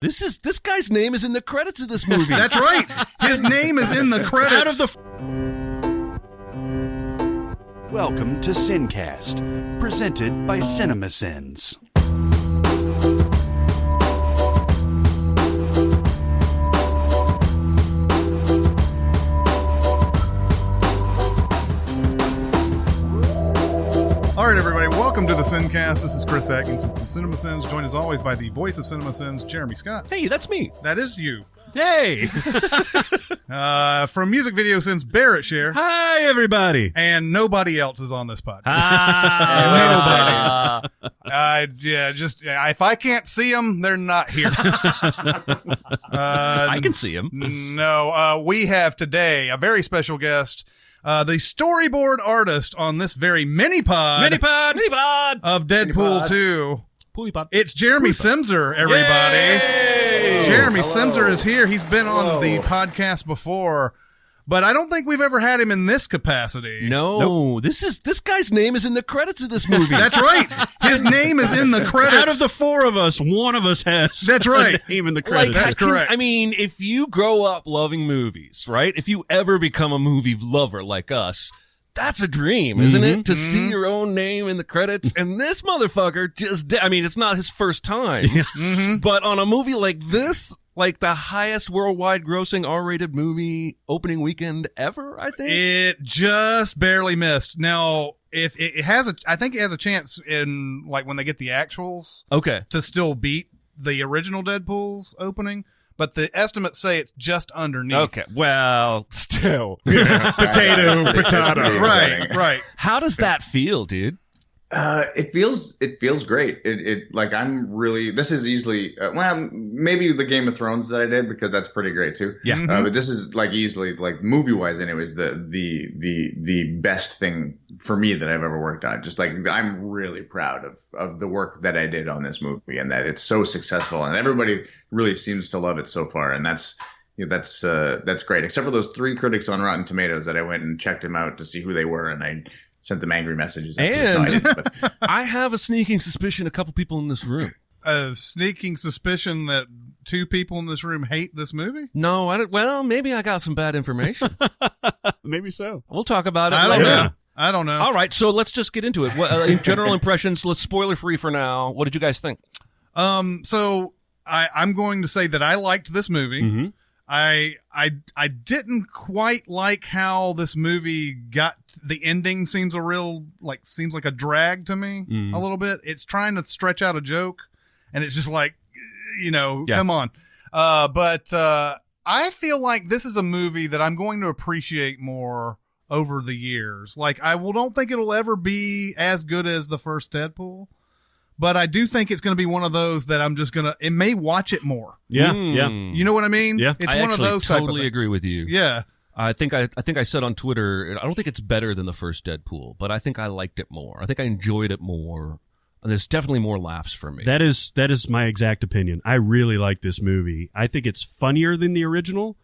This guy's name is in the credits of this movie. That's right. His name is in the credits. Out of the... Welcome to Sincast, presented by Cinemasins. All right, everybody, welcome to the Sincast. This is Chris Atkinson from Cinemasins, joined as always by the voice of Cinemasins, Jeremy Scott. Hey, that's me. That is you. Hey! From Music Video Sins, Barrett Share. Hi, everybody! And nobody else is on this podcast. If I can't see them, they're not here. I can see him. No, we have today a very special guest, the storyboard artist on this very mini-pod of Deadpool 2. It's Jeremy Simser, everybody. Yay! Jeremy Simser is here. He's been on the podcast before, but I don't think we've ever had him in this capacity. No, this guy's name is in the credits of this movie. That's right. His name is in the credits. Out of the four of us, one of us has That's right. a name in the credits. That's correct. I mean, if you grow up loving movies, right? If you ever become a movie lover like us, that's a dream, isn't it? To see your own name in the credits. And this motherfucker it's not his first time. But on a movie like this, like the highest worldwide grossing R-rated movie opening weekend ever, I think. It just barely missed. Now, if it has I think it has a chance in, like, when they get the actuals. Okay. To still beat the original Deadpool's opening. But the estimates say it's just underneath. Okay, well, still. Potato. Right. How does that feel, dude? It feels great. This is easily, maybe the Game of Thrones that I did, because that's pretty great too. Yeah. But this is like easily, like movie wise anyways, the best thing for me that I've ever worked on. Just like, I'm really proud of the work that I did on this movie, and that it's so successful, and everybody really seems to love it so far. And that's great, except for those 3 critics on Rotten Tomatoes that I went and checked them out to see who they were, and I sent them angry messages. And I have a sneaking suspicion a couple people in this room. A sneaking suspicion that 2 people in this room hate this movie? No, I don't. Well, maybe I got some bad information. Maybe so. We'll talk about it later. I don't know. All right, so let's just get into it. General impressions, let's spoiler free for now. What did you guys think? So I'm going to say that I liked this movie. Mm-hmm. I didn't quite like how this movie got the ending. Seems like a drag to me a little bit. It's trying to stretch out a joke, and it's just like, come on. But I feel like this is a movie that I'm going to appreciate more over the years. Like, don't think it'll ever be as good as the first Deadpool. But I do think it's going to be one of those that it may watch it more. Yeah. You know what I mean? Yeah. It's I one of those type of totally things. agree with you. Yeah. I think I said on Twitter, I don't think it's better than the first Deadpool, but I think I liked it more. I think I enjoyed it more. And there's definitely more laughs for me. That is my exact opinion. I really like this movie. I think it's funnier than the original.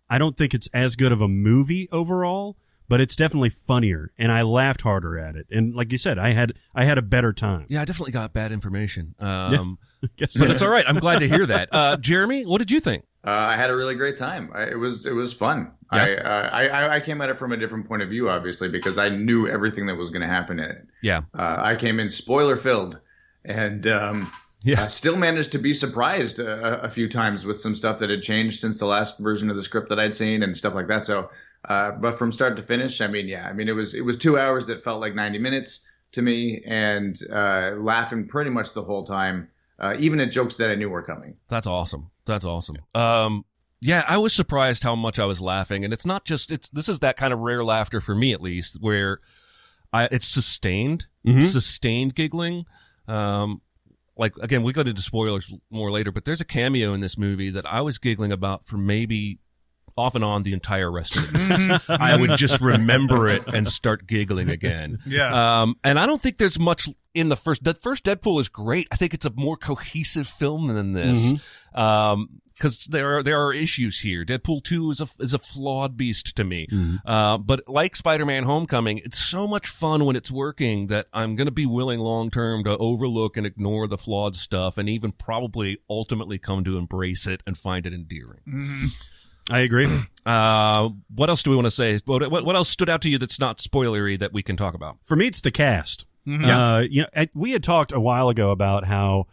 I don't think it's as good of a movie overall, but it's definitely funnier, and I laughed harder at it. And like you said, I had a better time. Yeah, I definitely got bad information. But But it's all right. I'm glad to hear that. Jeremy, what did you think? I had a really great time. It was fun. Yeah. I came at it from a different point of view, obviously, because I knew everything that was going to happen in it. Yeah. I came in spoiler filled, and I still managed to be surprised a few times with some stuff that had changed since the last version of the script that I'd seen and stuff like that. So, but from start to finish, it was 2 hours that felt like 90 minutes to me, and laughing pretty much the whole time. Even at jokes that I knew were coming. That's awesome. Yeah, I was surprised how much I was laughing, and it's not just this is that kind of rare laughter for me, at least, where it's sustained giggling. Like, again, we got into spoilers more later, but there's a cameo in this movie that I was giggling about for maybe off and on the entire rest of it. I would just remember it and start giggling again. Yeah. And I don't think there's much in the first. That first Deadpool is great. I think it's a more cohesive film than this. because there are issues here. Deadpool 2 is a flawed beast to me. But like Spider-Man Homecoming, it's so much fun when it's working that I'm going to be willing long term to overlook and ignore the flawed stuff, and even probably ultimately come to embrace it and find it endearing. I agree. What else do we want to say? What else stood out to you that's not spoilery that we can talk about? For me, it's the cast. We had talked a while ago about how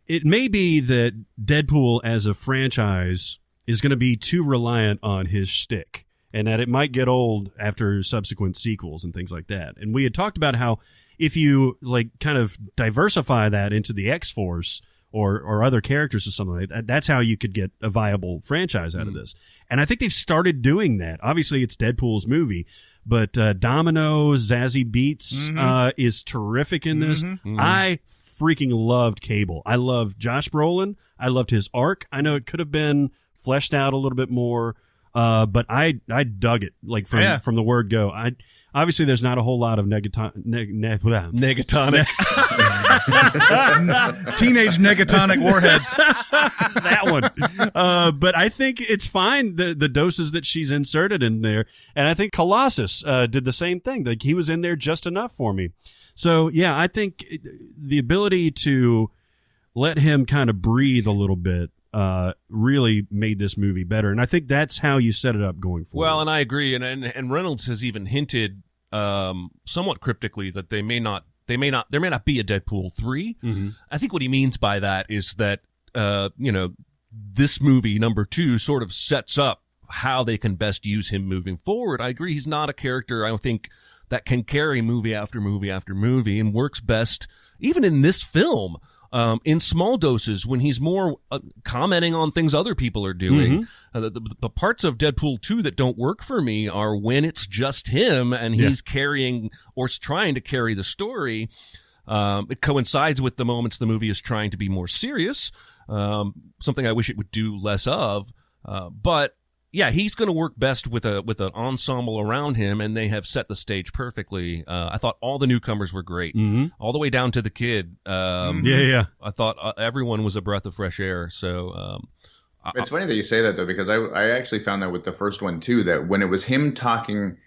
it may be that Deadpool as a franchise is going to be too reliant on his shtick, and that it might get old after subsequent sequels and things like that. And we had talked about how if you kind of diversify that into the X-Force or other characters or something like that, that's how you could get a viable franchise out of this. And I think they've started doing that. Obviously, it's Deadpool's movie, but Domino, Zazie Beetz is terrific in this. I freaking loved Cable. I loved Josh Brolin. I loved his arc. I know it could have been fleshed out a little bit more, but I dug it from the word go. Obviously, there's not a whole lot of negatonic. Teenage negatonic warhead. That one. But I think it's fine, the doses that she's inserted in there. And I think Colossus did the same thing. Like, he was in there just enough for me. So, yeah, I think the ability to let him kind of breathe a little bit really made this movie better, and I think that's how you set it up going forward. Well, and I agree, and Reynolds has even hinted somewhat cryptically that there may not be a Deadpool 3. I think what he means by that is that this movie number 2 sort of sets up how they can best use him moving forward. I agree, he's not a character I think that can carry movie after movie after movie, and works best even in this film. In small doses, when he's more commenting on things other people are doing. The parts of Deadpool 2 that don't work for me are when it's just him and he's carrying or trying to carry the story. It coincides with the moments the movie is trying to be more serious, something I wish it would do less of. But yeah, he's going to work best with an ensemble around him, and they have set the stage perfectly. I thought all the newcomers were great, all the way down to the kid. I thought everyone was a breath of fresh air. So it's funny that you say that, though, because I actually found that with the first one too, that when it was him talking,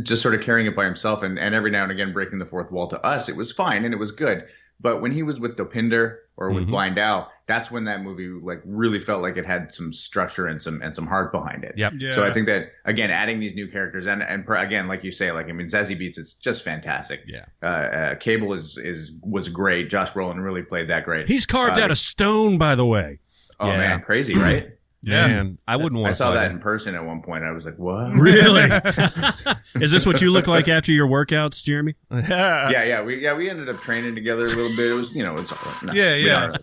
just sort of carrying it by himself, and every now and again breaking the fourth wall to us, it was fine and it was good. But when he was with Dopinder or with Blind Al, that's when that movie really felt like it had some structure and some heart behind it. Yep. Yeah. So I think that, again, adding these new characters and again, like you say, Zazie Beetz, it's just fantastic. Yeah. Cable was great. Josh Brolin really played that great. He's carved out of stone, by the way. Oh man, crazy, right? Yeah, man, I wouldn't want. I saw that in person at one point. I was like, "What? Really? Is this what you look like after your workouts, Jeremy?" Yeah. We ended up training together a little bit. It was, it's all right. Yeah.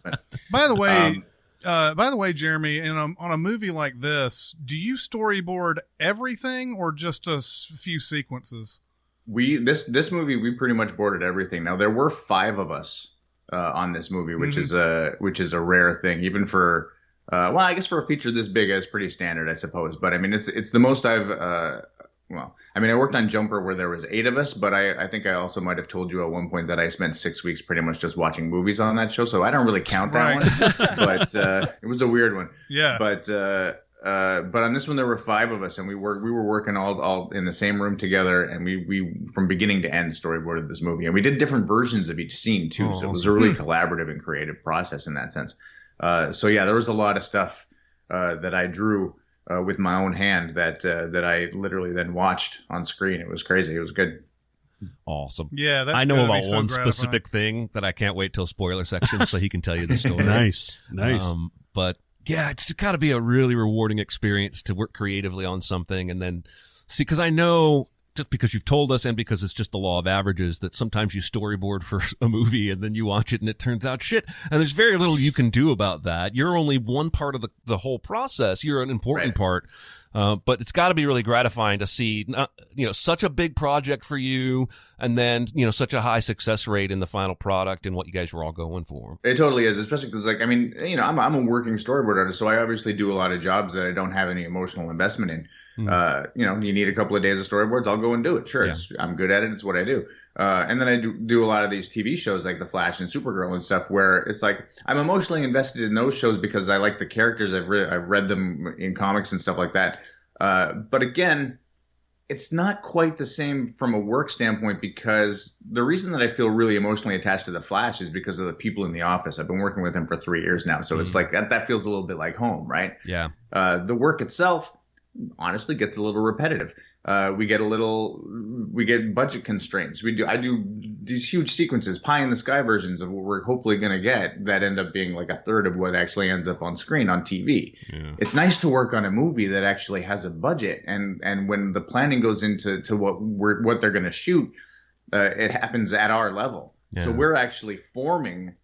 By the way, Jeremy, on a movie like this, do you storyboard everything or just a few sequences? This movie, we pretty much boarded everything. Now there were 5 of us on this movie, which is a rare thing, even for. I guess for a feature this big, it's pretty standard, I suppose. But I mean, it's the most I've. I worked on Jumper where there was 8 of us, but I think I also might have told you at one point that I spent 6 weeks pretty much just watching movies on that show, so I don't really count that one. But it was a weird one. Yeah. But on this one there were 5 of us, and we were working all in the same room together, and we from beginning to end storyboarded this movie, and we did different versions of each scene too. So it was a really collaborative and creative process in that sense. So yeah, there was a lot of stuff that I drew with my own hand that I literally then watched on screen. It was crazy. It was good. Awesome. Yeah, that's I know about so one gratifying. Specific thing that I can't wait till spoiler section so he can tell you the story. Nice. But yeah, it's got to be a really rewarding experience to work creatively on something and then see, because I know. Just because you've told us and because it's just the law of averages that sometimes you storyboard for a movie and then you watch it and it turns out shit. And there's very little you can do about that. You're only one part of the whole process. You're an important part. But it's got to be really gratifying to see, such a big project for you and then, such a high success rate in the final product and what you guys were all going for. It totally is, especially because, I'm a working storyboard artist, so I obviously do a lot of jobs that I don't have any emotional investment in. You need a couple of days of storyboards, I'll go and do it. Sure, I'm good at it. It's what I do. And then I do a lot of these TV shows like The Flash and Supergirl and stuff where it's like I'm emotionally invested in those shows because I like the characters. I've read them in comics and stuff like that. But again, it's not quite the same from a work standpoint because the reason that I feel really emotionally attached to The Flash is because of the people in the office. I've been working with him for 3 years now. So it's like that feels a little bit like home, right? Yeah. The work itself honestly gets a little repetitive. We get budget constraints. I do these huge sequences, pie in the sky versions of what we're hopefully going to get that end up being like a third of what actually ends up on screen on TV. Yeah. It's nice to work on a movie that actually has a budget, and when the planning goes into what they're going to shoot, it happens at our level. Yeah. So we're actually forming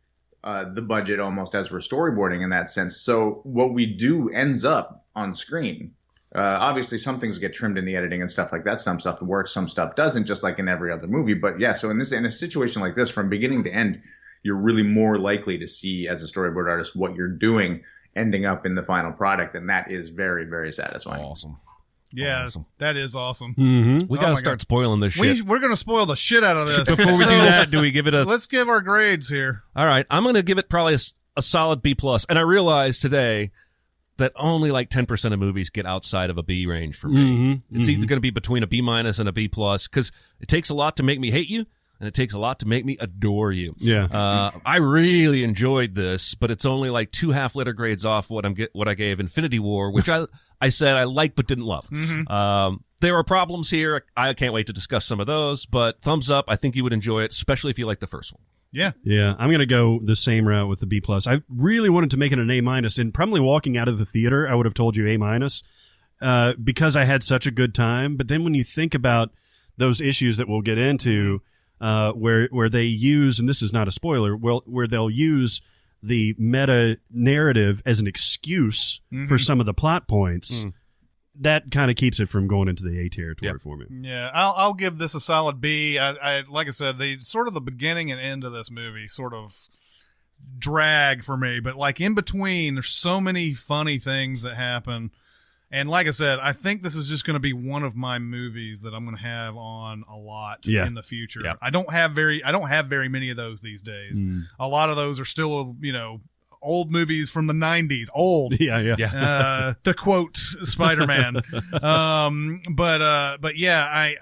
the budget almost as we're storyboarding in that sense. So what we do ends up on screen. Obviously, some things get trimmed in the editing and stuff like that. Some stuff works, some stuff doesn't, just like in every other movie. But yeah, so in a situation like this, from beginning to end, you're really more likely to see as a storyboard artist what you're doing ending up in the final product, and that is very, very satisfying. Awesome. Yeah, awesome. That is awesome. Mm-hmm. We got to start spoiling this shit. We're going to spoil the shit out of this. Before we do that, do we give it a... Let's give our grades here. All right, I'm going to give it probably a solid B+. And I realized today that only like 10% of movies get outside of a B range for me. It's either going to be between a B- and a B+, because it takes a lot to make me hate you, and it takes a lot to make me adore you. Yeah. I really enjoyed this, but it's only like 2 half-letter grades off what I gave Infinity War, which I said I liked but didn't love. There are problems here. I can't wait to discuss some of those, but thumbs up. I think you would enjoy it, especially if you like the first one. Yeah. Yeah. I'm going to go the same route with the B+. I really wanted to make it an A-, and probably walking out of the theater, I would have told you A-, because I had such a good time. But then when you think about those issues that we'll get into, where they use, and this is not a spoiler, where they'll use the meta narrative as an excuse for some of the plot points, that kind of keeps it from going into the A territory for me. Yeah, I'll give this a solid B. I like I said, the beginning and end of this movie sort of drag for me, but like in between, there's so many funny things that happen. And like I said, I think this is just going to be one of my movies that I'm going to have on a lot in the future. Yeah. I don't have very many of those these days. A lot of those are still, old movies from the 90s. Old. Yeah. To quote Spider-Man. But yeah,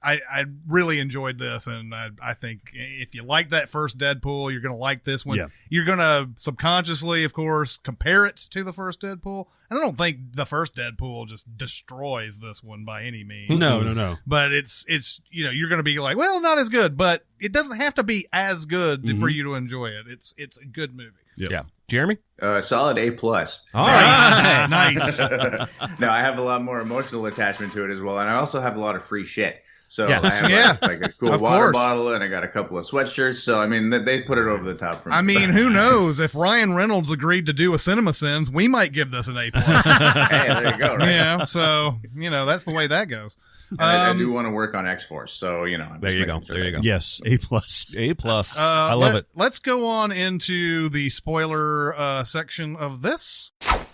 I really enjoyed this, and I think if you like that first Deadpool, you're going to like this one. Yeah. You're going to subconsciously, of course, compare it to the first Deadpool. And I don't think the first Deadpool just destroys this one by any means. No. But it's you're going to be like, well, not as good, but it doesn't have to be as good for you to enjoy it. It's a good movie. Yep. Yeah. Jeremy? Solid A+. All right. Nice. No, I have a lot more emotional attachment to it as well, and I also have a lot of free shit. So I have like a cool water bottle, and I got a couple of sweatshirts. So, I mean, they put it over the top for me. I mean, who knows? If Ryan Reynolds agreed to do a Cinemasins, we might give this an A+. Hey, there you go, right? Yeah, so, that's the way that goes. I do want to work on X-Force, so, there you go. There you go. Yes, A+. A+. I love it. Let's go on into the spoiler section of this.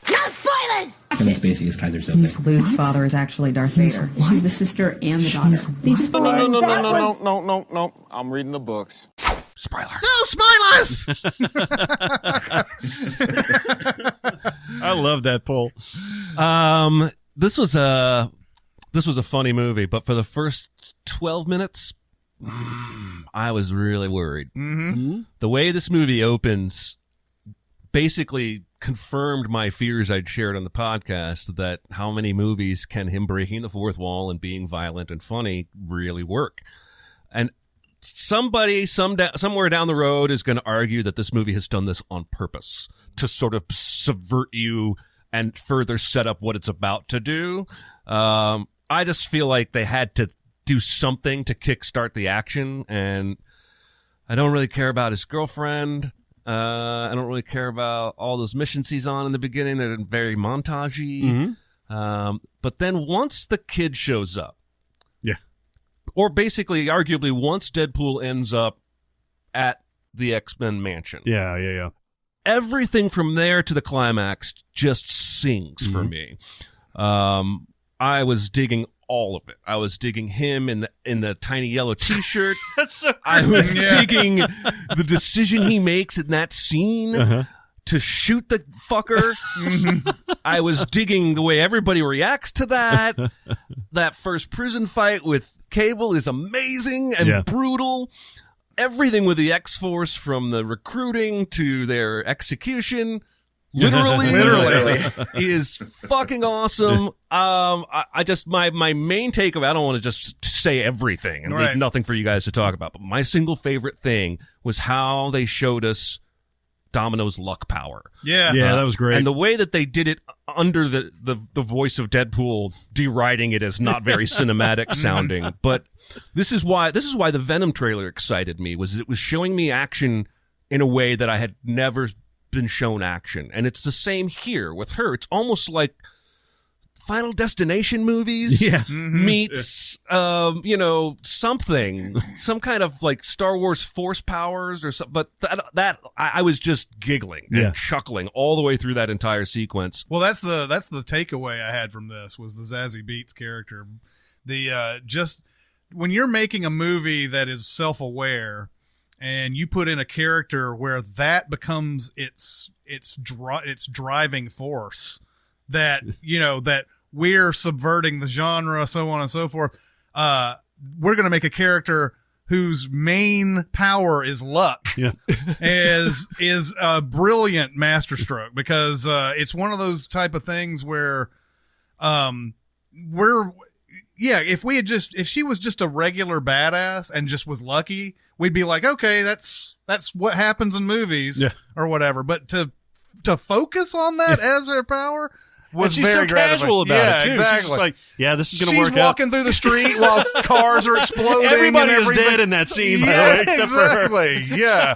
No spoilers! Kevin Spacey is Kaiser Soze. He's Luke's father is actually Darth Vader. She's the sister and the daughter. They just No. I'm reading the books. Spoiler. No spoilers! I love that poll. This was a funny movie, but for the first 12 minutes, I was really worried. The way this movie opens basically confirmed my fears I'd shared on the podcast that how many movies can him breaking the fourth wall and being violent and funny really work. And somebody somewhere down the road is going to argue that this movie has done this on purpose to sort of subvert you and further set up what it's about to do. I just feel like they had to do something to kickstart the action, and I don't really care about his girlfriend. I don't really care about all those missions he's on in the beginning. They're very montagey. But then once the kid shows up, or basically, arguably, once Deadpool ends up at the X-Men mansion. Yeah. Everything from there to the climax just sings for me. I was digging all of it. I was digging him in the tiny yellow T-shirt. That's so great. I was digging the decision he makes in that scene to shoot the fucker. I was digging the way everybody reacts to that. That first prison fight with Cable is amazing and brutal. Everything with the X-Force, from the recruiting to their execution, literally is fucking awesome. I just my main takeaway, I don't want to just say everything and leave nothing for you guys to talk about, but my single favorite thing was how they showed us Domino's luck power. Yeah, that was great. And the way that they did it under the voice of Deadpool, deriding it as not very cinematic sounding. But this is why the Venom trailer excited me, was it was showing me action in a way that I had never been shown action. And it's the same here with her. It's almost like Final Destination movies meets, something, some kind of like Star Wars force powers or something. But that I was just giggling and chuckling all the way through that entire sequence. Well, that's the takeaway I had from this, was the Zazie Beetz character. The just when you're making a movie that is self-aware and you put in a character where that becomes its driving force, that that we're subverting the genre, so on and so forth. We're going to make a character whose main power is luck. Is a brilliant masterstroke, because it's one of those type of things where if she was just a regular badass and just was lucky, we'd be like, okay, that's what happens in movies or whatever. But to focus on that as her power was she's very so casual about it too. Exactly. She's just like, this is going to work out. She's walking through the street while cars are exploding. Everybody and is dead in that scene, by the way, except exactly. for her. Yeah.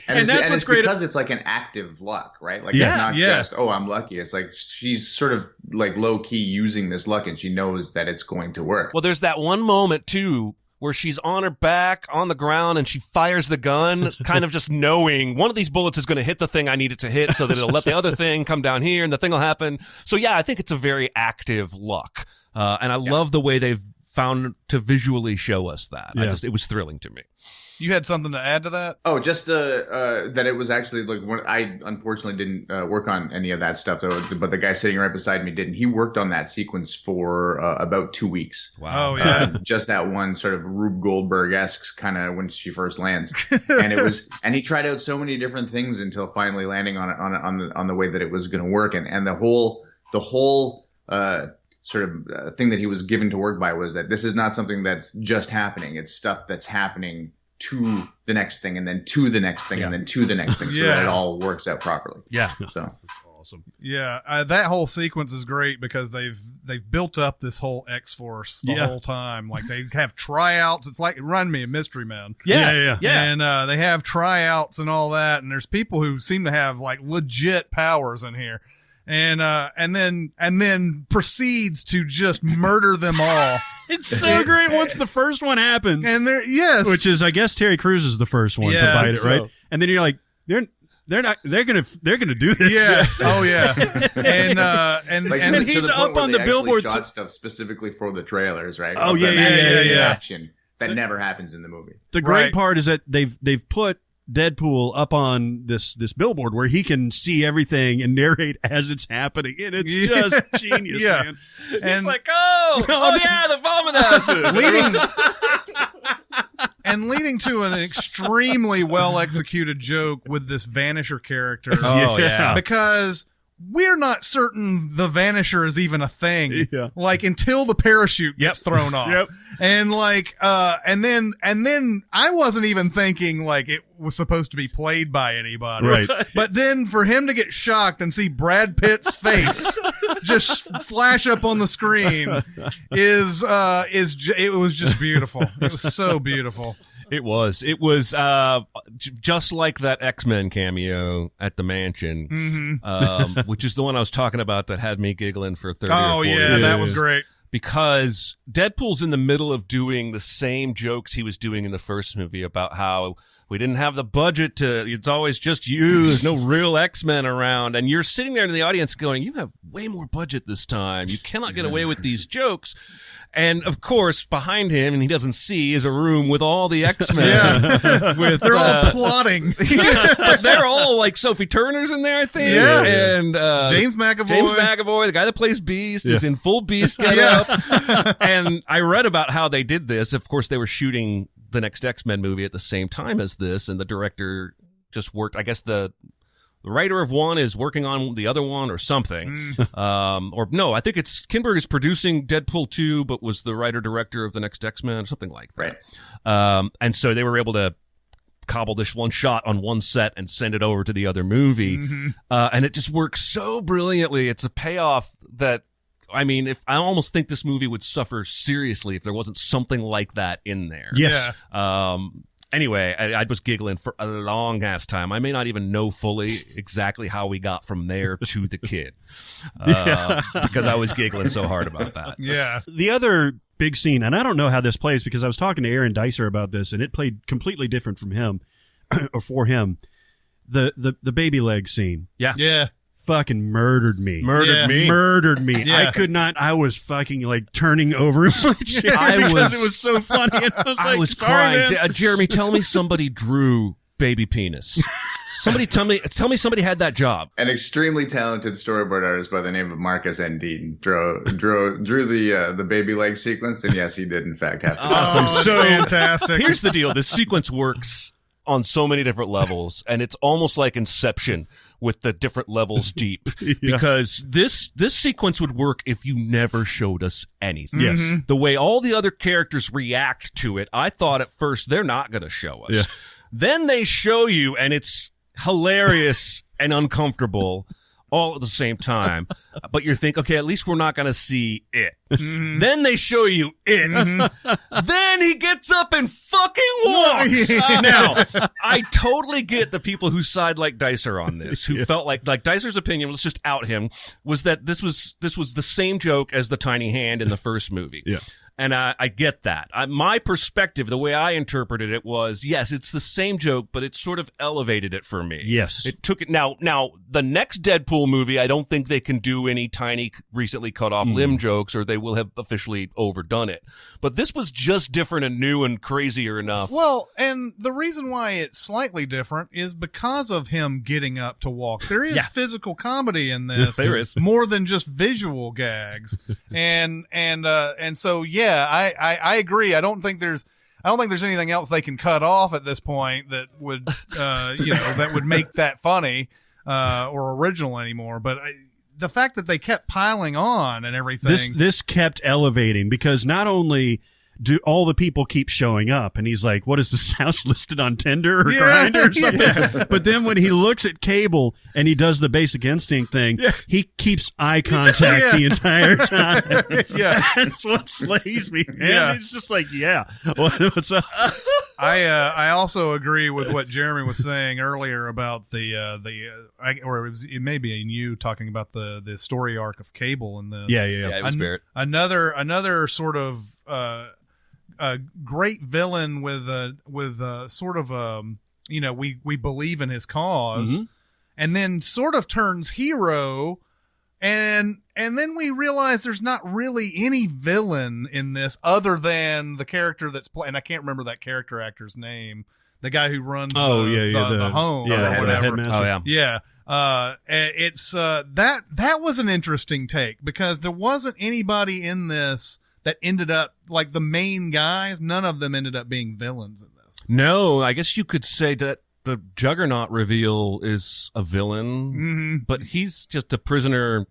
and that's what's great. Because it's like an active luck, right? Like it's not just, I'm lucky. It's like she's sort of like low key using this luck, and she knows that it's going to work. Well, there's that one moment too where she's on her back on the ground and she fires the gun, kind of just knowing one of these bullets is going to hit the thing I need it to hit, so that it'll let the other thing come down here and the thing will happen. So yeah, I think it's a very active luck. And I love the way they've found to visually show us that. It was thrilling to me. You had something to add to that? Oh, just that it was actually like I unfortunately didn't work on any of that stuff, though. But the guy sitting right beside me didn't. He worked on that sequence for about 2 weeks. Wow! Oh yeah, just that one sort of Rube Goldberg-esque kind of when she first lands, and he tried out so many different things until finally landing on the way that it was going to work, and the whole sort of thing that he was given to work by was that this is not something that's just happening. It's stuff that's happening to the next thing, and then to the next thing, and then to the next thing, so that it all works out properly. Yeah, so that's awesome. Yeah, that whole sequence is great because they've built up this whole X-Force the whole time. Like they have tryouts. It's like, run me a Mystery Men. Yeah. And they have tryouts and all that. And there's people who seem to have like legit powers in here. And then proceeds to just murder them all. It's so great once the first one happens. And which is, I guess, Terry Crews is the first one to bite it, right? And then you're like, they're gonna do this. Yeah. Oh yeah. And he's up on the billboard. Shot stuff specifically for the trailers, right? Oh yeah. Action that never happens in the movie. The great part is that they've put Deadpool up on this billboard where he can see everything and narrate as it's happening, and it's just genius, man. And it's like, the vomit acid. leading to an extremely well executed joke with this Vanisher character. Oh yeah, because we're not certain the Vanisher is even a thing. Like until the parachute gets thrown off. And like and then I wasn't even thinking like it was supposed to be played by anybody. Right. But then for him to get shocked and see Brad Pitt's face just flash up on the screen it was just beautiful. It was so beautiful. It was just like that X-Men cameo at the mansion, which is the one I was talking about that had me giggling for 30 or 40 yeah, that was great. Because Deadpool's in the middle of doing the same jokes he was doing in the first movie about how we didn't have the budget it's always just you, there's no real X-Men around, and you're sitting there in the audience going, you have way more budget this time, you cannot get away with these jokes. And of course, behind him, and he doesn't see, is a room with all the X-Men. Yeah. They're all plotting. But they're all like Sophie Turner's in there, I think. Yeah. And James McAvoy. The guy that plays Beast, is in full Beast getup. And I read about how they did this. Of course, they were shooting the next X-Men movie at the same time as this, and the director just worked. I guess the writer of one is working on the other one or something. Or no, I think it's Kinberg is producing Deadpool 2, but was the writer-director of the next X-Men, something like that. Right. And so they were able to cobble this one shot on one set and send it over to the other movie. And it just works so brilliantly. It's a payoff that, I mean, if I almost think this movie would suffer seriously if there wasn't something like that in there. Yes. Anyway, I was giggling for a long ass time. I may not even know fully exactly how we got from there to the kid, because I was giggling so hard about that. Yeah. The other big scene, and I don't know how this plays because I was talking to Aaron Dicer about this, and it played completely different from him or for him. The baby leg scene. Yeah. Fucking murdered me. Murdered me. Yeah. I could not. I was fucking like turning over in my chair because it was so funny. And I was crying. Man. Jeremy, tell me somebody drew baby penis. Somebody tell me somebody had that job. An extremely talented storyboard artist by the name of Marcus N. Dean drew the baby leg sequence, and yes, he did in fact have to. Awesome. So fantastic. Here's the deal: this sequence works on so many different levels, and it's almost like Inception with the different levels deep. Because this sequence would work if you never showed us anything. Yes. The way all the other characters react to it, I thought at first they're not going to show us. Then they show you, and it's hilarious and uncomfortable all at the same time. But you think, okay, at least we're not going to see it. Then they show you it. Then he gets up and fucking walks. Now, I totally get the people who side like Dicer on this, who felt like Dicer's opinion, let's just out him, was that this was the same joke as the tiny hand in the first movie. Yeah. And I get that. My perspective, the way I interpreted it was, yes, it's the same joke, but it sort of elevated it for me. Yes. It took it. Now, the next Deadpool movie, I don't think they can do any tiny, recently cut off limb jokes, or they will have officially overdone it. But this was just different and new and crazier enough. Well, and the reason why it's slightly different is because of him getting up to walk. There is physical comedy in this. There is. More than just visual gags. And so, yeah, I agree. I don't think there's anything else they can cut off at this point that would, that would make that funny, or original anymore. But the fact that they kept piling on and everything. This kept elevating because not only do all the people keep showing up, and he's like, what is this house listed on Tinder or Grindr or something? But then when he looks at Cable and he does the Basic Instinct thing, he keeps eye contact the entire time. That's what slays me, man. It's just like, what's up? I also agree with what Jeremy was saying earlier about it may be you talking about the story arc of Cable in this. Yeah, it was Barrett. Another sort of a great villain with sort of we believe in his cause, and then sort of turns hero, and then we realize there's not really any villain in this other than the character that's playing. I can't remember that character actor's name. The guy who runs the home or whatever. It's that was an interesting take because there wasn't anybody in this that ended up like the main guys. None of them ended up being villains in this. No, I guess you could say that the Juggernaut reveal is a villain, but he's just a prisoner.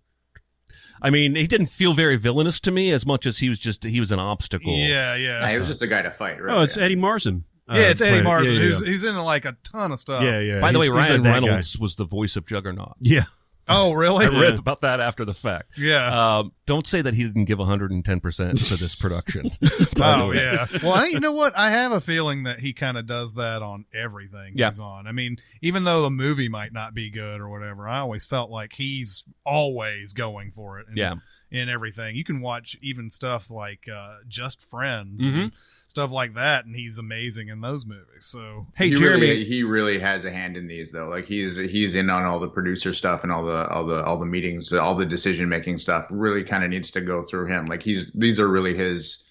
I mean, he didn't feel very villainous to me as much as he was an obstacle. Yeah. He was just a guy to fight, right? Oh, it's Eddie Marsan. It's Eddie Marsan, who's in like a ton of stuff. By the way, Ryan Reynolds was the voice of Juggernaut. Yeah. Oh, really? I read about that after the fact. Yeah. Don't say that he didn't give 110% to this production. Yeah. Well, you know what? I have a feeling that he kind of does that on everything he's on. I mean, even though the movie might not be good or whatever, I always felt like he's always going for it. And in everything. You can watch even stuff like Just Friends and stuff like that, and he's amazing in those movies. So hey, Jeremy, he really has a hand in these though. Like he's in on all the producer stuff and all the meetings, all the decision making stuff. Really kind of needs to go through him. Like these are really his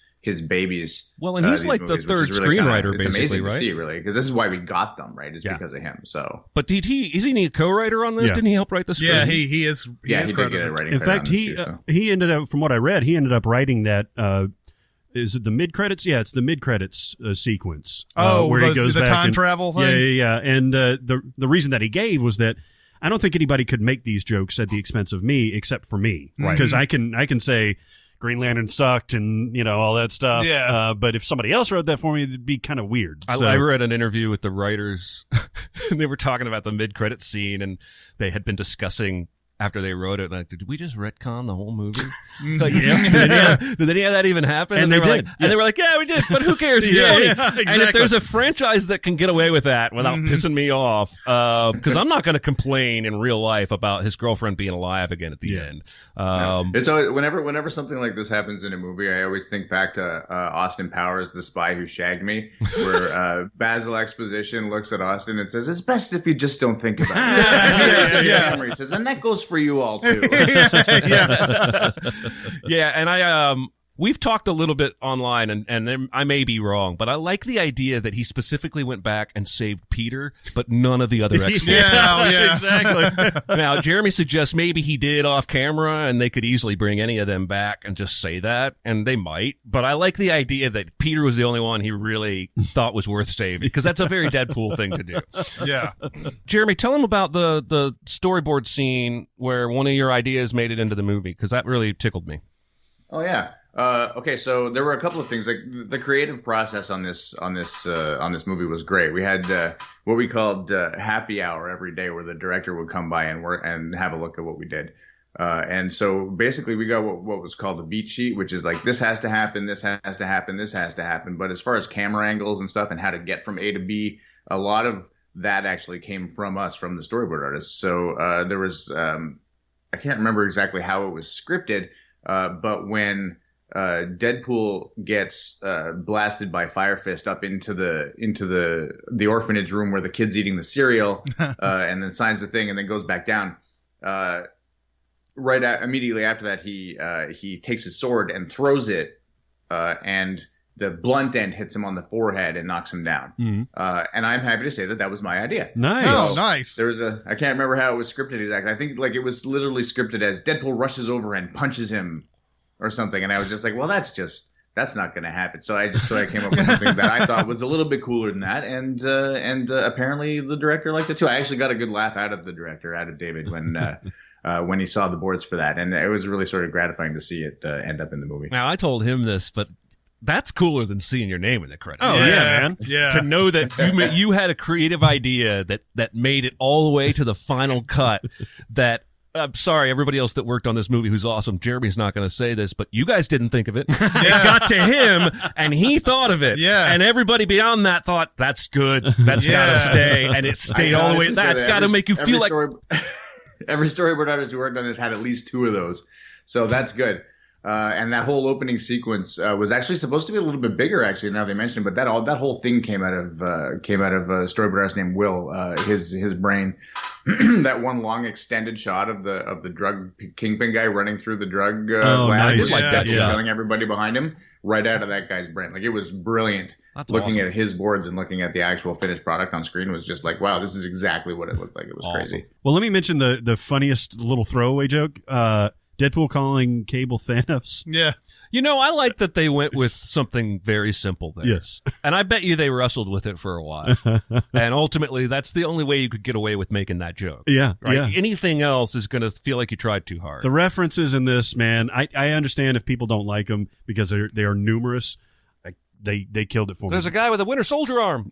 babies. Well, and he's like movies, the third really screenwriter, it's basically, amazing right? to see, really, because this is why we got them, right? Is because of him. So, but isn't he a co-writer on this? Yeah. Didn't he help write the script? yeah, he is. he did get a writing. In credit fact, on this too, so. he ended up, from what I read, he ended up writing that. Is it the mid credits? Yeah, it's the mid credits sequence. Where he goes the back time travel thing. Yeah. And the reason that he gave was that I don't think anybody could make these jokes at the expense of me, except for me, because I can say Green Lantern sucked and all that stuff. Yeah. But if somebody else wrote that for me, it'd be kind of weird. I read an interview with the writers, and they were talking about the mid credits scene, and they had been discussing. After they wrote it, like, did we just retcon the whole movie? Like, yeah. Did any of that even happen? And they they were did. like, and they were like, yeah, we did, but who cares? It's funny. exactly. And if there's a franchise that can get away with that without pissing me off, because I'm not going to complain in real life about his girlfriend being alive again at the end. It's always, whenever something like this happens in a movie, I always think back to Austin Powers, The Spy Who Shagged Me, where Basil Exposition looks at Austin and says, "It's best if you just don't think about it." He says, and that goes for you all too. Yeah, and we've talked a little bit online, and I may be wrong, but I like the idea that he specifically went back and saved Peter, but none of the other X-Men. Yeah, exactly. Now, Jeremy suggests maybe he did off camera, and they could easily bring any of them back and just say that, and they might. But I like the idea that Peter was the only one he really thought was worth saving, because that's a very Deadpool thing to do. Yeah. Jeremy, tell him about the storyboard scene where one of your ideas made it into the movie, because that really tickled me. Oh yeah. Okay, so there were a couple of things. Like the creative process on this movie was great. We had what we called happy hour every day, where the director would come by and work and have a look at what we did. And so basically, we got what was called a beat sheet, which is like, this has to happen, this has to happen, this has to happen. But as far as camera angles and stuff and how to get from A to B, a lot of that actually came from us, from the storyboard artists. So there was I can't remember exactly how it was scripted, but when Deadpool gets blasted by Fire Fist up into the orphanage room where the kid's eating the cereal, and then signs the thing and then goes back down. Immediately after that, he takes his sword and throws it, and the blunt end hits him on the forehead and knocks him down. And I'm happy to say that was my idea. Nice. Oh, nice. There was I can't remember how it was scripted exactly. I think like it was literally scripted as Deadpool rushes over and punches him or something, and I was just like, well, that's not going to happen. So I came up with something that I thought was a little bit cooler than that, and apparently the director liked it too. I actually got a good laugh out of the director, out of David, when he saw the boards for that, and it was really sort of gratifying to see it end up in the movie. Now, I told him this, but that's cooler than seeing your name in the credits. Oh, yeah, man. Yeah. To know that you had a creative idea that made it all the way to the final cut. That I'm sorry, everybody else that worked on this movie who's awesome. Jeremy's not going to say this, but you guys didn't think of it. It got to him, and he thought of it. Yeah. And everybody beyond that thought, that's good. That's got to stay. And it stayed all the way. That's got to make you feel like... Every storyboard artist who worked on this had at least 2 of those. So that's good. And that whole opening sequence was actually supposed to be a little bit bigger, actually, now they mentioned it, but that whole thing came out of a storyboard artist named Will, his brain. That one long extended shot of the drug kingpin guy running through the drug lab, nice. like that, Yeah. killing everybody behind him, right out of that guy's brain. Like, it was brilliant. That's looking awesome. at his boards and looking at the actual finished product on screen was just like, wow, this is exactly what it looked like. It was crazy. Well, let me mention the funniest little throwaway joke. Deadpool calling Cable Thanos. Yeah. You know, I like that they went with something very simple there. Yes. And I bet you they wrestled with it for a while. And ultimately, that's the only way you could get away with making that joke. Yeah, Right? yeah. Anything else is going to feel like you tried too hard. The references in this, man, I understand if people don't like them because they are numerous. They killed it for me. There's a guy with a Winter Soldier arm.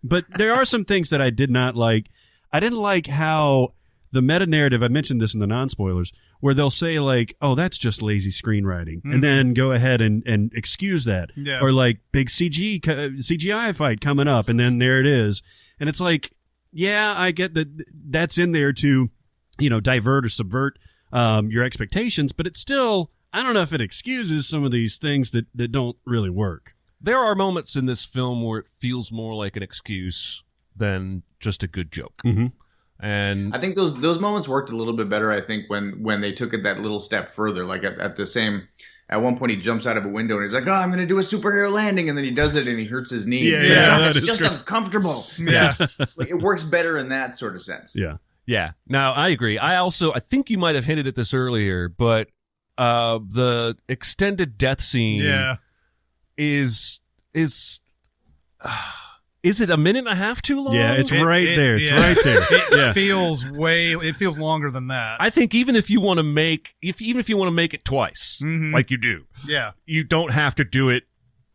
But there are some things that I did not like. I didn't like how the meta narrative, I mentioned this in the non-spoilers, where they'll say like, oh, that's just lazy screenwriting, and then go ahead and excuse that. Yeah. Or like big CGI fight coming up, and then there it is. And it's like, yeah, I get that that's in there to, divert or subvert your expectations, but it's still, I don't know if it excuses some of these things that don't really work. There are moments in this film where it feels more like an excuse than just a good joke. Mm-hmm. And I think those moments worked a little bit better. I think when they took it that little step further, like at one point he jumps out of a window and he's like, "Oh, I'm going to do a superhero landing," and then he does it and he hurts his knee. Yeah, it's just uncomfortable. Yeah. Like, it works better in that sort of sense. Yeah. yeah, now I agree. I think you might have hinted at this earlier, but the extended death scene is it a minute and a half too long? Yeah, it's right there. It's right there. It feels longer than that. I think even if you want to make it twice, like you do, you don't have to do it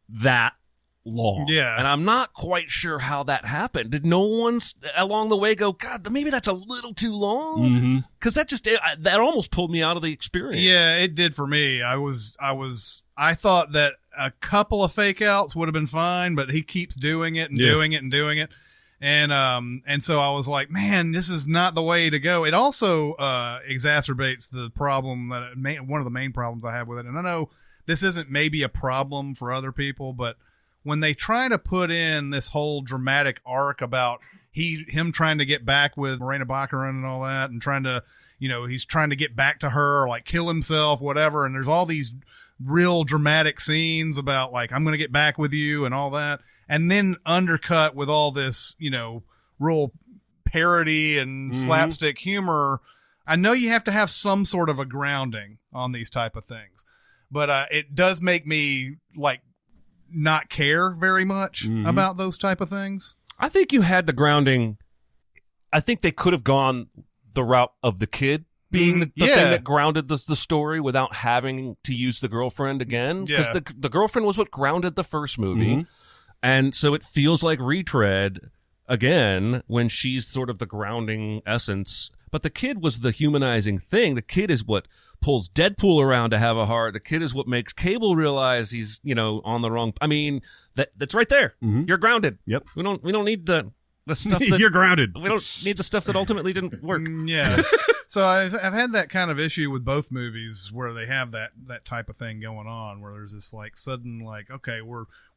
that long. Yeah. And I'm not quite sure how that happened. Did no one along the way go, God, maybe that's a little too long? Because that almost pulled me out of the experience. Yeah, it did for me. I thought that a couple of fake outs would have been fine, but he keeps doing it and doing it and doing it. And so I was like, man, this is not the way to go. It also exacerbates the problem one of the main problems I have with it. And I know this isn't maybe a problem for other people, but when they try to put in this whole dramatic arc about him trying to get back with Morena Baccarin and all that, and trying to, he's trying to get back to her, or like kill himself, whatever. And there's all these real dramatic scenes about like, I'm going to get back with you and all that. And then undercut with all this, real parody and slapstick humor. I know you have to have some sort of a grounding on these type of things, but it does make me like not care very much about those type of things. I think you had the grounding. I think they could have gone the route of the kid being the thing that grounded the story without having to use the girlfriend again. Because the girlfriend was what grounded the first movie. And so it feels like retread again when she's sort of the grounding essence. But the kid was the humanizing thing. The kid is what pulls Deadpool around to have a heart. The kid is what makes Cable realize he's, on the wrong. I mean, that's right there. You're grounded. Yep. We don't need the stuff that you're grounded. We don't need the stuff that ultimately didn't work. Yeah. So I've had that kind of issue with both movies where they have that type of thing going on, where there's this like sudden like, okay,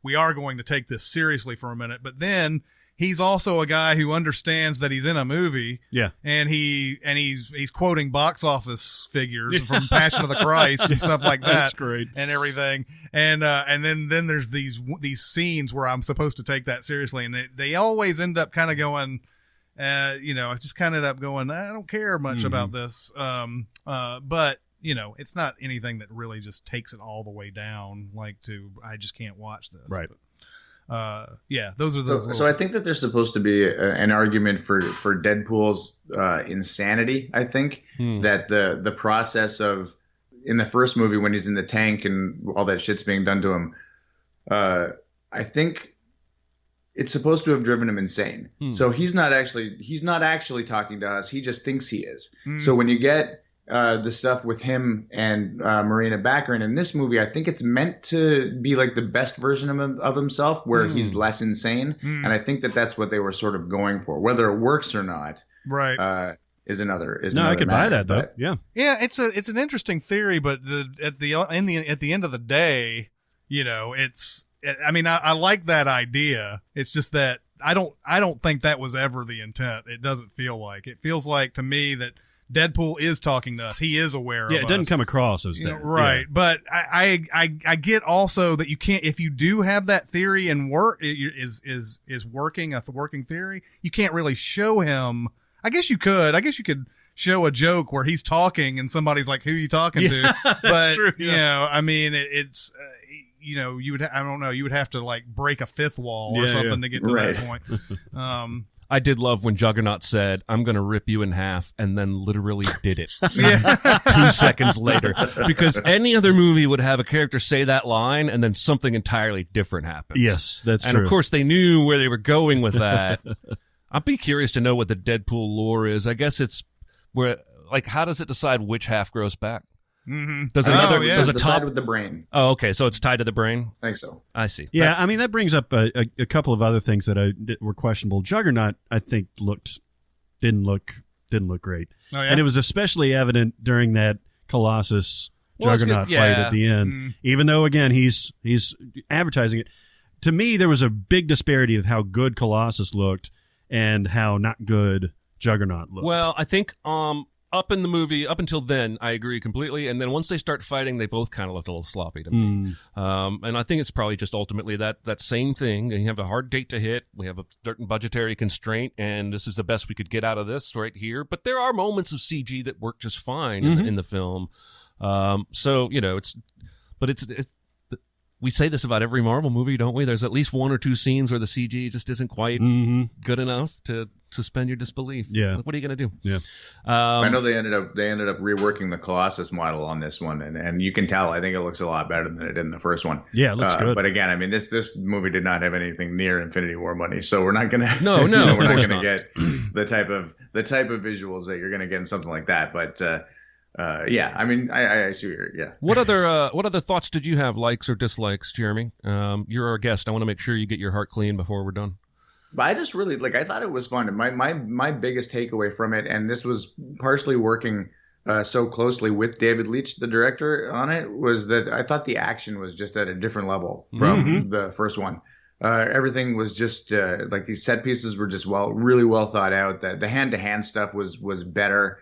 we are going to take this seriously for a minute, but then he's also a guy who understands that he's in a movie. Yeah. And he's quoting box office figures from Passion of the Christ and stuff like that. That's great. And everything. And then there's these scenes where I'm supposed to take that seriously, and they always end up kind of going, I just kind of end up going, I don't care much about this. But it's not anything that really just takes it all the way down. I just can't watch this. Right. But, those are those. So I think that there's supposed to be an argument for Deadpool's insanity. I think that the process of in the first movie when he's in the tank and all that shit's being done to him, I think it's supposed to have driven him insane. So he's not actually talking to us. He just thinks he is. So when you get the stuff with him and Morena Baccarin in this movie, I think it's meant to be like the best version of himself, where he's less insane. And I think that's what they were sort of going for. Whether it works or not, right, is another. I could buy that though. But, yeah, it's an interesting theory, but at the end of the day, it's. I mean, I like that idea. It's just that I don't think that was ever the intent. It doesn't feel like. It feels like to me that Deadpool is talking to us. He is aware of us. Yeah, it doesn't come across as that. Right. Yeah. But I get also that you can't, if you do have that theory and is working a working theory, you can't really show him. I guess you could show a joke where he's talking and somebody's like, who are you talking to? But, true, I mean, it's, you would, I don't know, you would have to like break a fifth wall or something to get to that point. I did love when Juggernaut said, I'm going to rip you in half, and then literally did it 2 seconds later. Because any other movie would have a character say that line, and then something entirely different happens. Yes, that's and true. And of course, they knew where they were going with that. I'd be curious to know what the Deadpool lore is. I guess it's where, like, how does it decide which half grows back? Mm-hmm. Does a top with the brain? Oh, okay. So it's tied to the brain. I think so. I see. Yeah, I mean that brings up a couple of other things that were questionable. Juggernaut, I think, didn't look Didn't look great. Oh, yeah? And it was especially evident during that Colossus Juggernaut fight at the end. Even though, again, he's advertising it. To me, there was a big disparity of how good Colossus looked and how not good Juggernaut looked. Well, I think up in the movie, up until then, I agree completely. And then once they start fighting, they both kind of looked a little sloppy to me. And I think it's probably just ultimately that same thing. And you have a hard date to hit. We have a certain budgetary constraint, and this is the best we could get out of this right here. But there are moments of CG that work just fine in the film. So, you know, it's we say this about every Marvel movie, don't we? There's at least one or two scenes where the CG just isn't quite good enough to suspend your disbelief. Yeah. What are you going to do? Yeah. I know they ended up reworking the Colossus model on this one, and you can tell. I think it looks a lot better than it did in the first one. Yeah, it looks good. But again, I mean, this movie did not have anything near Infinity War money, so we're not gonna no, we're not gonna get the type of visuals that you're gonna get in something like that. But yeah, I mean, I see yeah. What other thoughts did you have, likes or dislikes, Jeremy? You're our guest. I want to make sure you get your heart clean before we're done. But I just really I thought it was fun. My biggest takeaway from it, and this was partially working so closely with David Leitch, the director, on it, was that I thought the action was just at a different level from the first one. Everything was just like these set pieces were just really well thought out. The hand-to-hand stuff was better.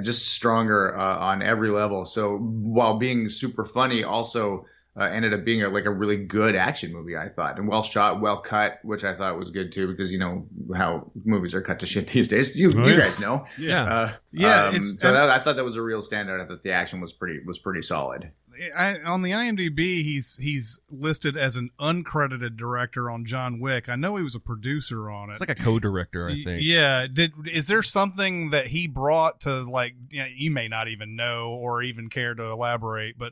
Just stronger on every level. So while being super funny, also ended up being a really good action movie, I thought, and well shot, well cut, which I thought was good too, because you know how movies are cut to shit these days. You guys know. Yeah. I thought that was a real standout. I thought the action was pretty solid. On the IMDb, he's listed as an uncredited director on John Wick. I know he was a producer on it. It's like a co-director, I think. Yeah. Is there something that he brought to, like, you may not even know or even care to elaborate, but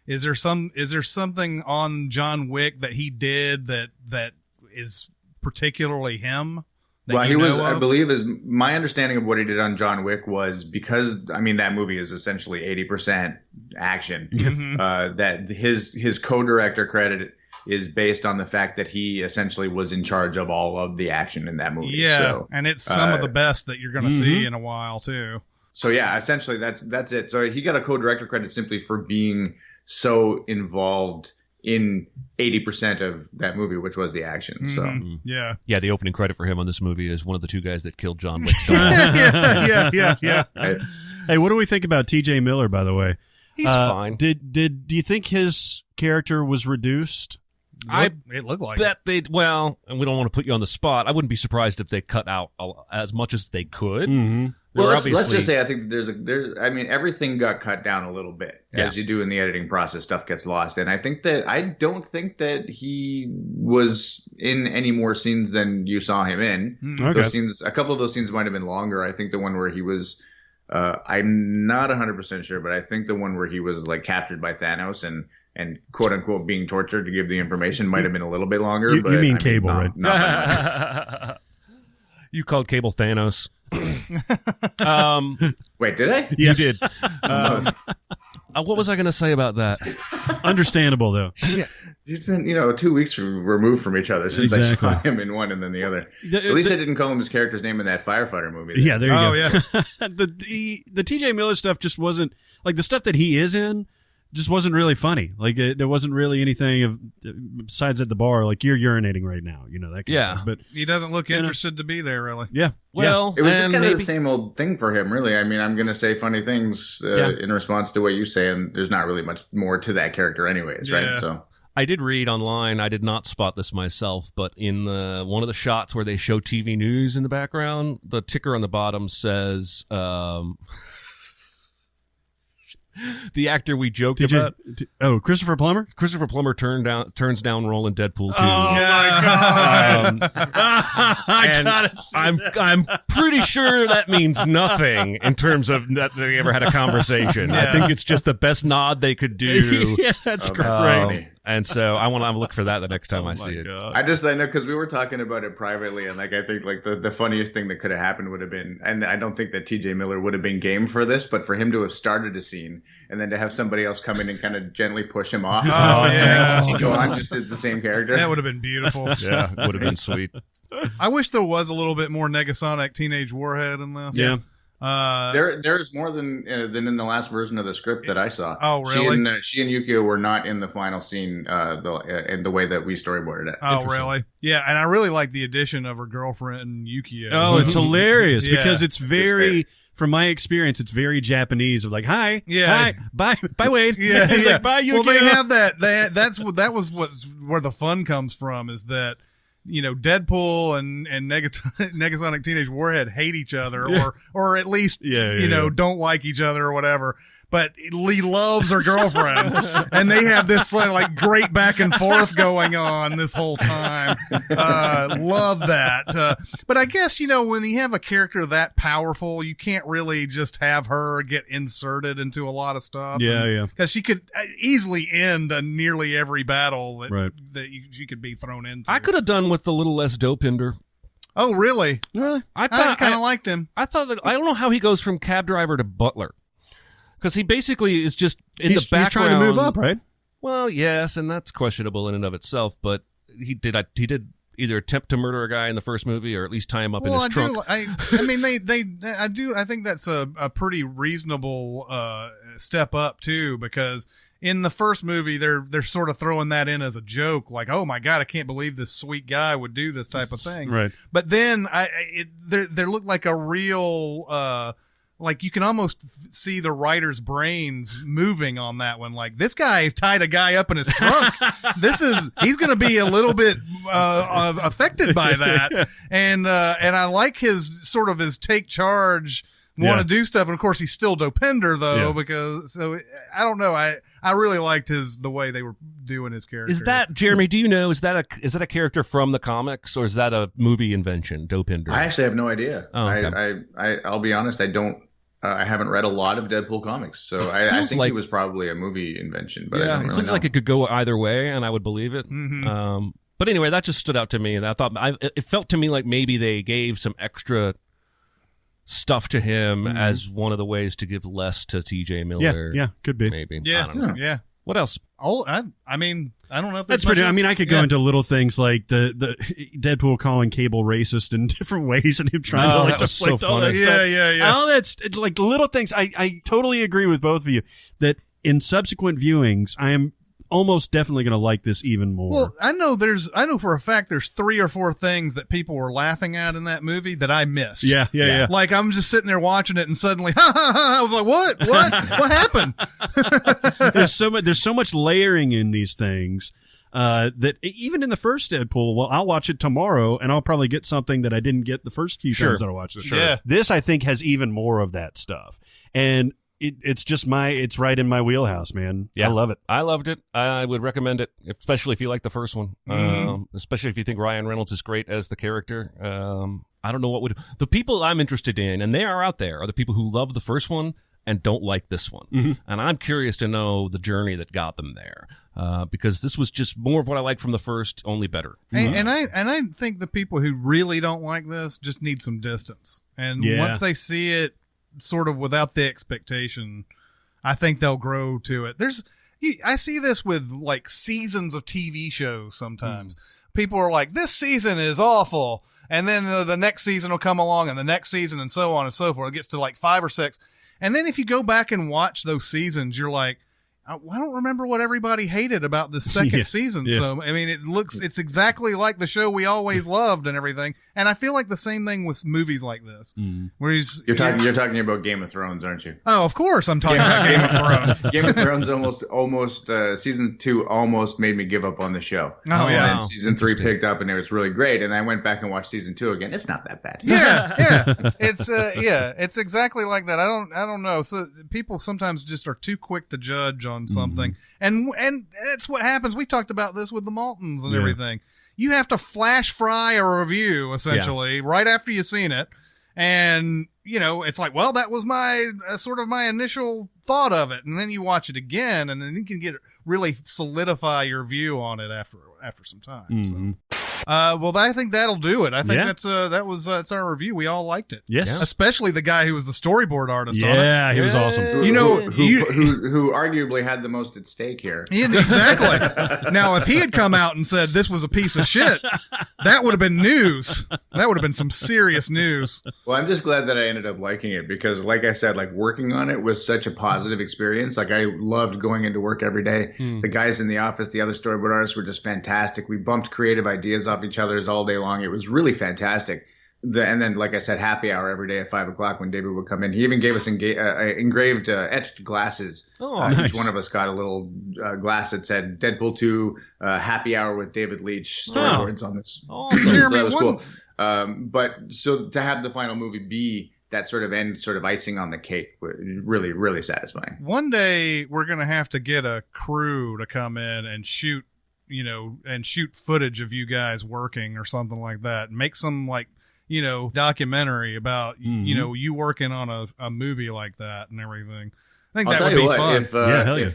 is there something on John Wick that he did that is particularly him? Well, he was, I believe, my understanding of what he did on John Wick was, because, I mean, that movie is essentially 80% action, that his co-director credit is based on the fact that he essentially was in charge of all of the action in that movie. Yeah, so, and it's some of the best that you're going to see in a while, too. So, yeah, essentially that's it. So he got a co-director credit simply for being so involved in 80% of that movie, which was the action. So yeah, the opening credit for him on this movie is one of the two guys that killed John Wick. yeah. Hey, what do we think about T.J. Miller, by the way? He's fine. Do you think his character was reduced? It looked like bet they and we don't want to put you on the spot. I wouldn't be surprised if they cut out as much as they could. Well, let's just say I think there's I mean, everything got cut down a little bit as you do in the editing process. Stuff gets lost, and I don't think that he was in any more scenes than you saw him in. Okay. Those scenes, a couple of those scenes might have been longer. I think the one where he was, I'm not 100% sure, but I think the one where he was like captured by Thanos and quote unquote being tortured to give the information might have been a little bit longer. You mean Cable, right? Not You called Cable Thanos. Wait, did I? You did. What was I going to say about that? Understandable, though. Shit. He's been, 2 weeks removed from each other since I saw him in one and then the other. At least I didn't call him his character's name in that firefighter movie. Yeah, there you go. Yeah. The T.J. Miller stuff just wasn't, like, the stuff that he is in just wasn't really funny. Like, there wasn't really anything besides at the bar, like, you're urinating right now, that kind of thing. But he doesn't look interested to be there, really. Yeah. Well, it was just kind of the same old thing for him, really. I mean, I'm going to say funny things in response to what you say, and there's not really much more to that character anyways, right? So I did read online, I did not spot this myself, but in one of the shots where they show TV news in the background, the ticker on the bottom says the actor we joked about. Christopher Plummer? Christopher Plummer turns down role in Deadpool 2. Oh, my God. I'm pretty sure that means nothing in terms of that they ever had a conversation. I think it's just the best nod they could do. Yeah, that's great. And so I want to have a look for that the next time I see it. I know because we were talking about it privately, and I think the funniest thing that could have happened would have been, and I don't think that T.J. Miller would have been game for this, but for him to have started a scene and then to have somebody else come in and kind of gently push him off. Go on, just as the same character. That would have been beautiful. Yeah, it would have been sweet. I wish there was a little bit more Negasonic Teenage Warhead in this. Yeah. There's more than in the last version of the script that I saw. Oh, really? She and Yukio were not in the final scene in the way that we storyboarded it. Oh, really? Yeah, and I really like the addition of her girlfriend Yukio. Oh, it's hilarious Yeah. because it's very, from my experience, it's very Japanese. Of like, hi, Yeah. hi, bye, Wade. Yeah, It's yeah. like, bye, Yukio. Well, they have that. That was where the fun comes from. Is that Deadpool and Negasonic Teenage Warhead hate each other, or at least don't like each other or whatever. But Lee loves her girlfriend, and they have this like great back and forth going on this whole time. Love that. But I guess when you have a character that powerful, you can't really just have her get inserted into a lot of stuff. Yeah. Because she could easily end nearly every battle Right. she could be thrown into. I could have done with a little less Dopinder. Oh, really? I kind of liked him. I thought that I don't know how he goes from cab driver to butler, because he basically is just in the background. He's trying to move up, right? Well, yes, and that's questionable in and of itself. But he did either attempt to murder a guy in the first movie, or at least tie him up in his trunk. I think that's a pretty reasonable step up too, because in the first movie they're sort of throwing that in as a joke, like, oh my god, I can't believe this sweet guy would do this type of thing. Right. But then there looked like a real like you can almost see the writer's brains moving on that one. Like, this guy tied a guy up in his trunk. He's going to be a little bit affected by that. And I like his take charge, want to do stuff. And of course he's still Dopinder though, because I don't know. I really liked the way they were doing his character. Is that, Jeremy, do you know, is that a character from the comics, or is that a movie invention, Dopinder? I actually have no idea. Oh, okay. I'll be honest. I haven't read a lot of Deadpool comics, so I think it was probably a movie invention. But I don't it really feels know. like it could go either way, and I would believe it. Mm-hmm. But anyway, that just stood out to me, and I thought it felt to me like maybe they gave some extra stuff to him as one of the ways to give less to T.J. Miller. Yeah, could be. Maybe. Yeah, I don't know. yeah. What else? Oh, I mean, I don't know if That's pretty. I mean, I could go into little things like the Deadpool calling Cable racist in different ways, and him trying to like that was just so like all funny. that stuff. Yeah. All that's like little things. I totally agree with both of you that in subsequent viewings, I am almost definitely going to like this even more. Well, I know for a fact there's 3 or 4 things that people were laughing at in that movie that I missed. Yeah. Like, I'm just sitting there watching it, and suddenly, I was like, what happened? There's so much layering in these things. That even in the first Deadpool, well, I'll watch it tomorrow, and I'll probably get something that I didn't get the first few times that I watched it. Sure. Yeah. This, I think, has even more of that stuff, and it's right in my wheelhouse, man. Yeah. I love it. I loved it. I would recommend it, especially if you like the first one. Especially if you think Ryan Reynolds is great as the character. I don't know the people I'm interested in, and they are out there, are the people who love the first one and don't like this one. And I'm curious to know the journey that got them there, because this was just more of what I liked from the first, only better. And I think the people who really don't like this just need some distance. And once they see it sort of without the expectation, I think they'll grow to it. I see this with like seasons of TV shows sometimes. People are like, this season is awful. And then the next season will come along, and the next season, and so on and so forth. It gets to like 5 or 6. And then if you go back and watch those seasons, you're like, I don't remember what everybody hated about the second season. Yeah. So, I mean, it's exactly like the show we always loved and everything. And I feel like the same thing with movies like this. Where you're talking about Game of Thrones, aren't you? Oh, of course I'm talking about Game of Thrones. Game of Thrones almost season 2 almost made me give up on the show. Oh, yeah. And season 3 picked up, and it was really great. And I went back and watched season 2 again. It's not that bad. Yeah. It's exactly like that. I don't know. So people sometimes just are too quick to judge on something, and that's what happens. We talked about this with the Maltons and everything. You have to flash fry a review essentially right after you've seen it, and it's like, well, that was my sort of my initial thought of it, and then you watch it again, and then you can really solidify your view on it after some time. So. Well, I think that'll do it. I think that's our review. We all liked it. Yes. Especially the guy who was the storyboard artist on it. Yeah, he was awesome. Who arguably had the most at stake here. Exactly. Now, if he had come out and said this was a piece of shit, That would have been news. That would have been some serious news. Well, I'm just glad that I ended up liking it because, like I said, like working on it was such a positive experience. Like I loved going into work every day. The guys in the office, the other storyboard artists were just fantastic. We bumped creative ideas off each other's all day long. It was really fantastic. And then, like I said, happy hour every day at 5 o'clock when David would come in. He even gave us engraved, etched glasses. Nice. Each one of us got a little glass that said Deadpool 2 happy hour with David Leitch storyboards on this. Awesome. So Jeremy, that was cool. But so to have the final movie be that sort of end, sort of icing on the cake, really, really satisfying. One day we're going to have to get a crew to come in and shoot, shoot footage of you guys working or something like that. Make some documentary about, you working on a movie like that and everything. I think that would be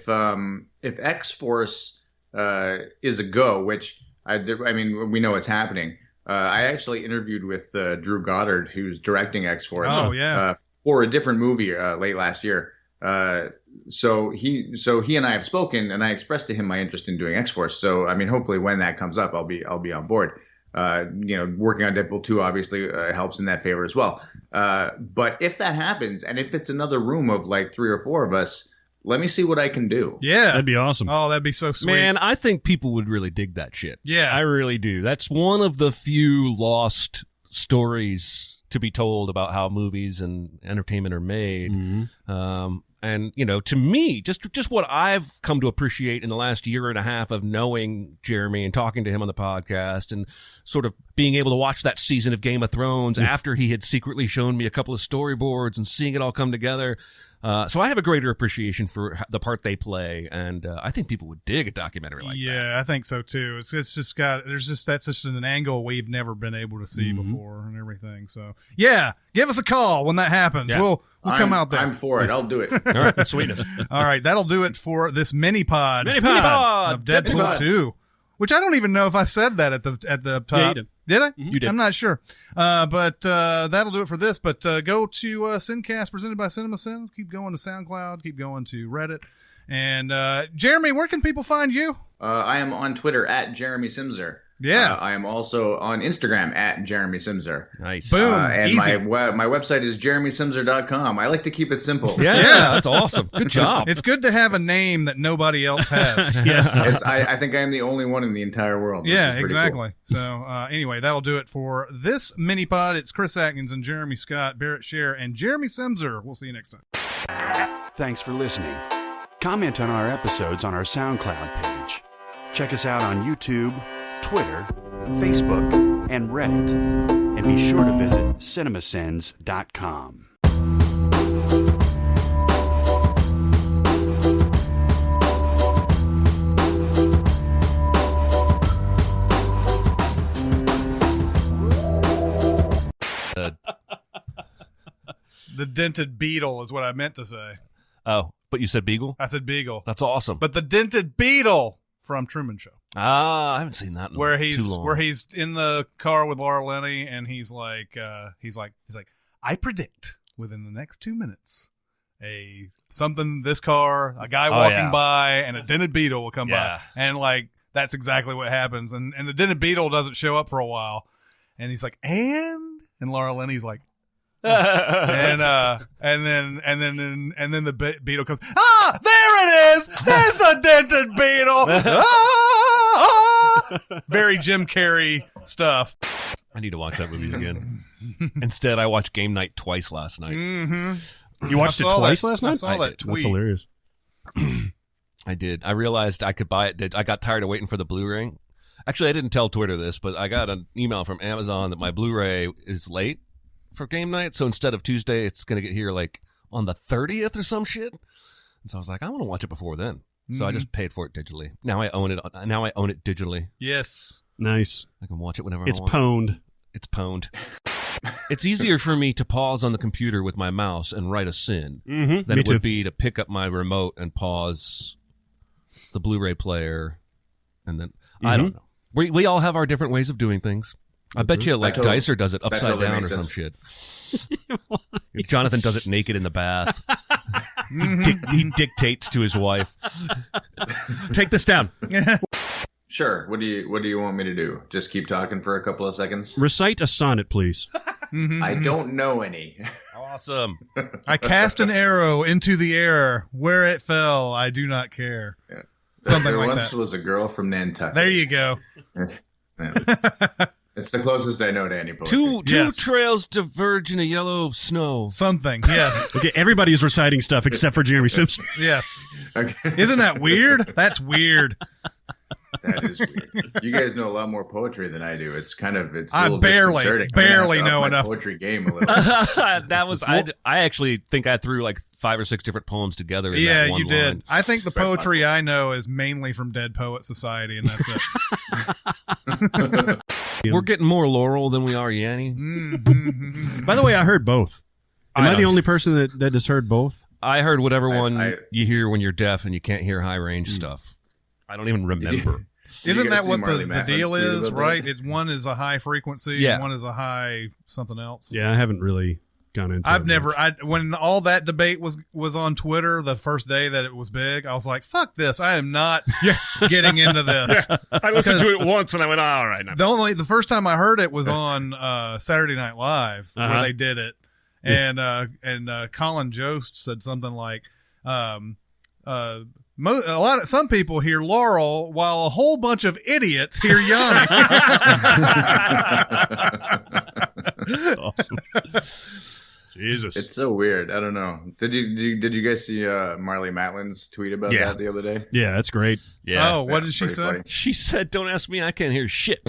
fun. If X-Force is a go, which we know it's happening. I actually interviewed with Drew Goddard, who's directing X-Force. Oh yeah. For a different movie late last year. So he and I have spoken, and I expressed to him my interest in doing X-Force. So hopefully when that comes up, I'll be on board. Working on Deadpool 2 obviously helps in that favor as well. But if that happens, and if it's another room of like 3 or 4 of us, let me see what I can do. Yeah. That'd be awesome. Oh, that'd be so sweet. Man, I think people would really dig that shit. Yeah. I really do. That's one of the few lost stories to be told about how movies and entertainment are made. And, to me, just what I've come to appreciate in the last year and a half of knowing Jeremy and talking to him on the podcast and sort of being able to watch that season of Game of Thrones after he had secretly shown me a couple of storyboards and seeing it all come together. So I have a greater appreciation for the part they play, and I think people would dig a documentary like that. Yeah, I think so too. It's just that's just an angle we've never been able to see before and everything. So yeah, give us a call when that happens. Yeah. We'll come out there. I'm for it. I'll do it. All right, sweetness. All right, that'll do it for this mini pod Of of Deadpool. Deadpool 2. Which I don't even know if I said that at the top. Yeah, you did. Did I? You did. I'm not sure. But that'll do it for this. But go to Sincast presented by Cinemasins. Keep going to SoundCloud. Keep going to Reddit. And Jeremy, where can people find you? I am on Twitter at Jeremy Simser. Yeah. I am also on Instagram at Jeremy Simser. Nice. Boom. And Easy. my website is jeremysimser.com. I like to keep it simple. Yeah, that's awesome. Good job. It's good to have a name that nobody else has. I think I am the only one in the entire world. Which is Yeah, pretty exactly. cool. So anyway, that'll do it for this mini pod. It's Chris Atkins and Jeremy Scott, Barrett Scher, and Jeremy Simser. We'll see you next time. Thanks for listening. Comment on our episodes on our SoundCloud page. Check us out on YouTube, Twitter, Facebook, and Reddit. And be sure to visit cinemasins.com. The dented beetle is what I meant to say. Oh, but you said Beagle? I said beagle. That's awesome. But the dented beetle from Truman Show. I haven't seen that in too long. Where he's in the car with Laura Linney and he's like I predict within the next 2 minutes a guy walking by and a dented beetle will come by, and like that's exactly what happens, and the dented beetle doesn't show up for a while, and he's like and Laura Linney's like and then the beetle comes. Ah, there it is. There's the dented beetle. Very Jim Carrey stuff. I need to watch that movie again. Instead, I watched Game Night twice last night. Mm-hmm. You watched it twice last night? I saw that tweet. That's hilarious. I did. I realized I could buy it. I got tired of waiting for the Blu-ray. Actually, I didn't tell Twitter this, but I got an email from Amazon that my Blu-ray is late for Game Night. So instead of Tuesday, it's going to get here like on the 30th or some shit. And so I was like, I want to watch it before then. So I just paid for it digitally. Now I own it. Now I own it digitally. Yes. Nice. I can watch it whenever It's I want. pwned. It's pwned. It's easier for me to pause on the computer with my mouse and write a sin than Me it would too. be to pick up my remote and pause the Blu-ray player. And then, I don't know. We all have our different ways of doing things. I bet you like Dicer does it upside totally down or makes some shit. Jonathan does it naked in the bath. He dictates to his wife. Take this down. Sure. What do you want me to do? Just keep talking for a couple of seconds? Recite a sonnet, please. I don't know any. Awesome. I cast an arrow into the air. Where it fell, I do not care. Yeah. Something there like once that. was a girl from Nantucket. There you go. It's the closest I know to any poetry. Two Yes. trails diverge in a yellow snow. Something. Yes. Okay, everybody's reciting stuff except for Jeremy Simpson. Yes. Okay. Isn't that weird? That's weird. That is weird. You guys know a lot more poetry than I do. It's a I little barely disconcerting. I'm gonna have to know up my enough. poetry game a little. That was I actually think I threw like 5 or 6 different poems together in Yeah, that one you did. line. I think the poetry I know is mainly from Dead Poet Society, and that's it. We're getting more Laurel than we are Yanny. By the way, I heard both. Am I the don't- only person that has heard both? I heard whatever one I- you hear when you're deaf and you can't hear high range stuff. I don't even remember. Did you Isn't guys that see what Marley the Matlin's deal tweet is, about that? right? One is a high frequency, Yeah. and one is a high something else. Yeah, I haven't really gone into I've it never. much. When all that debate was on Twitter the first day that it was big, I was like, "Fuck this! I am not getting into this." I listened to it once and I went, all right. The first time I heard it was on Saturday Night Live where Uh-huh. they did it, and Colin Jost said something like, some people hear Laurel while a whole bunch of idiots hear Yanni. Awesome. Jesus. It's so weird. I don't know. Did you guys see Marley Matlin's tweet about Yeah. that the other day? Yeah, that's great. Yeah. Oh, what did she Pretty say? funny. She said, don't ask me. I can't hear shit.